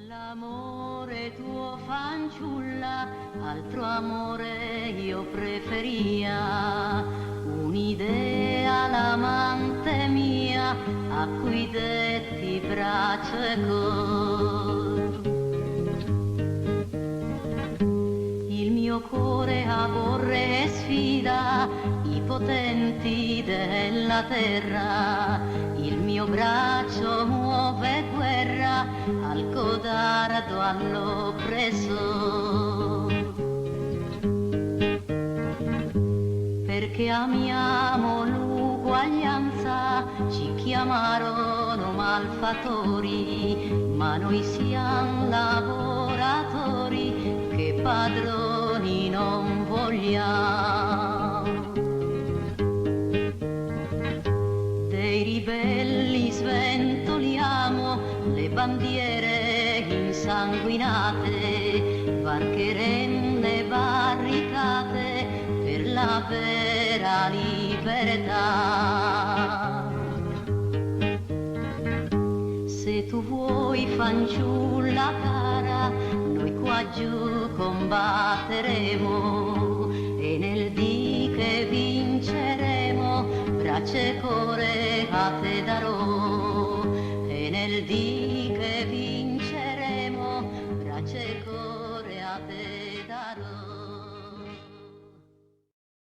L'amore tuo fanciulla, altro amore io preferia, un'idea l'amante mia, a cui detti braccio e cor. Il mio cuore aborre e sfida i potenti della terra, il mio braccio muove guerra al codardo all'oppressor. Perché amiamo l'uguaglianza ci chiamarono malfattori, ma noi siamo lavoratori che padroni non vogliamo. Dei ribelli sventoliamo le bandiere insanguinate, varcheremo le barricate per la vera libertà. Se tu vuoi fanciulla cara, noi qua giù combatteremo e nel dì che vinceremo braccia e cuore a te darò, e nel dì